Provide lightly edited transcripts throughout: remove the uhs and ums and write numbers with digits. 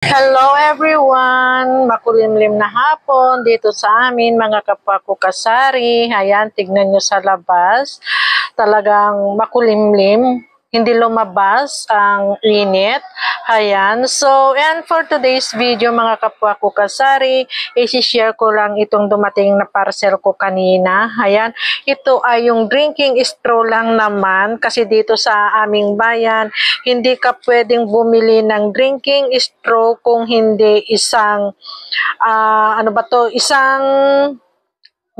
Hello everyone! Makulimlim na hapon dito sa amin mga kapwa ko kasari. Ayan, tignan nyo sa labas. Talagang makulimlim. Hindi lumabas ang init. Ayan. So, and for today's video mga kapwa ko kasari, isi-share ko lang itong dumating na parcel ko kanina. Ayan. Ito ay yung drinking straw lang naman kasi dito sa aming bayan, hindi ka pwedeng bumili ng drinking straw kung hindi isang, isang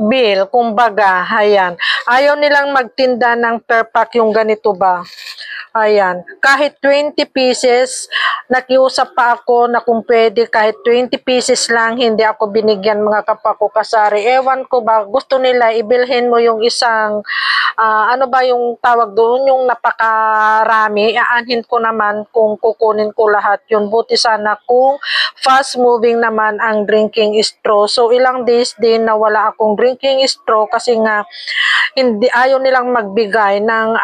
bill, kumbaga, ayan. Ayaw nilang magtinda ng per pack yung ganito ba. Ayan, kahit 20 pieces, nakiusap pa ako na kung pwede kahit 20 pieces lang, hindi ako binigyan mga kapako kasari. Ewan ko ba, gusto nila ibilhin mo yung isang, yung tawag doon, yung napakarami, aanhin ko naman kung kukunin ko lahat yun. Buti sana kung fast moving naman ang drinking straw. So ilang days din na wala akong drinking straw kasi nga ayaw nilang magbigay ng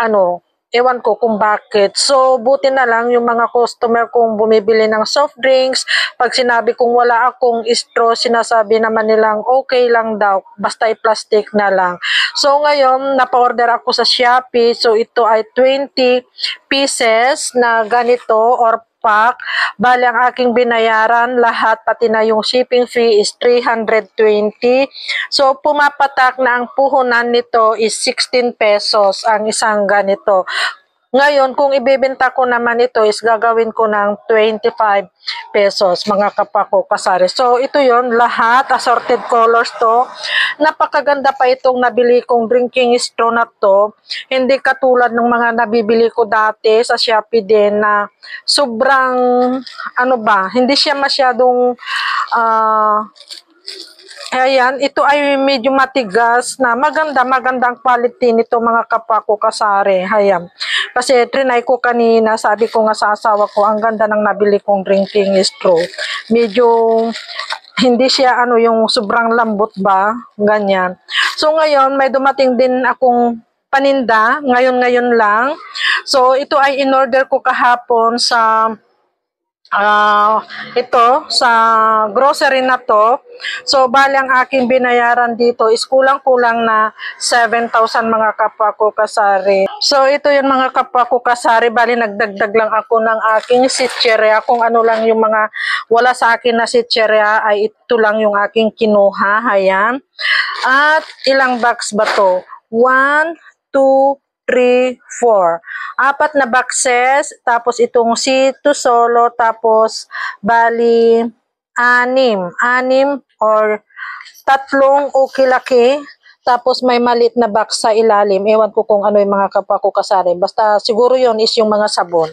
ewan ko kung bakit. So, buti na lang yung mga customer kong bumibili ng soft drinks. Pag sinabi kong wala akong straw, sinasabi naman nilang okay lang daw. Basta i-plastic na lang. So, ngayon, napa-order ako sa Shopee. So, ito ay 20 pieces na ganito or pack. Bali, ang aking binayaran lahat, pati na yung shipping fee is 320. So, pumapatak na ang puhunan nito is 16 pesos ang isang ganito. Ngayon, kung ibebenta ko naman ito is gagawin ko ng 25 pesos, mga kapako kasari. So, ito yon lahat, assorted colors to. Napakaganda pa itong nabili kong drinking straw na to. Hindi katulad ng mga nabibili ko dati sa Shopee din na sobrang, hindi siya masyadong, ayan, ito ay medyo matigas na magandang quality nito mga kapako kasari. Ayan. Kasi trinay ko kanina, sabi ko nga sa asawa ko, ang ganda ng nabili kong drinking straw. Medyo hindi siya yung sobrang lambot ba, ganyan. So ngayon, may dumating din akong paninda, ngayon lang. So ito ay in-order ko kahapon sa ito sa grocery na to. So bali ang aking binayaran dito is kulang-kulang na 7,000 mga kapwa ko kasari. So ito yung mga kapwa ko kasari, bali nagdagdag lang ako ng aking sitcherya. Kung ano lang yung mga wala sa akin na sitcherya ay ito lang yung aking kinuha. Ayan. At ilang box ba to? 1, 2, 3, 4. 4 na boxes, tapos itong C2 solo, tapos bali 6 or 3 ukilaki, tapos may maliit na box sa ilalim. Ewan ko kung ano yung mga kapako kasari. Basta siguro yon is yung mga sabon.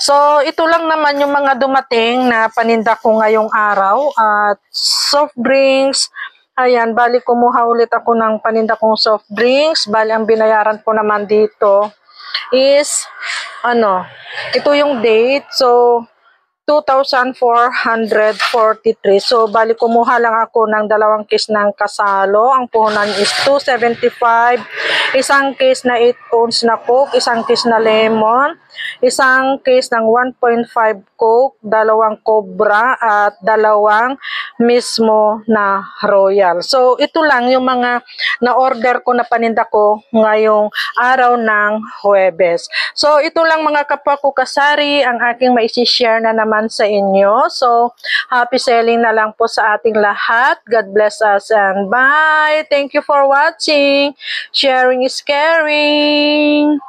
So, ito lang naman yung mga dumating na paninda ko ngayong araw. At soft drinks, ayan, bali kumuha ulit ako ng paninda kong soft drinks. Bali ang binayaran ko naman dito is, ito yung date. So, 2,443. So, bali kumuha lang ako ng 2 case ng kasalo. Ang puhunan is 275. Isang case na 8 ounce na Coke, isang case na lemon, isang case ng 1.5 Coke, 2 Cobra, at 2 mismo na Royal. So, ito lang yung mga na-order ko na paninda ko ngayong araw ng Huwebes. So, ito lang mga kapwa ko kasari ang aking maisi-share na naman sa inyo. So, happy selling na lang po sa ating lahat. God bless us and bye! Thank you for watching. Sharing is caring.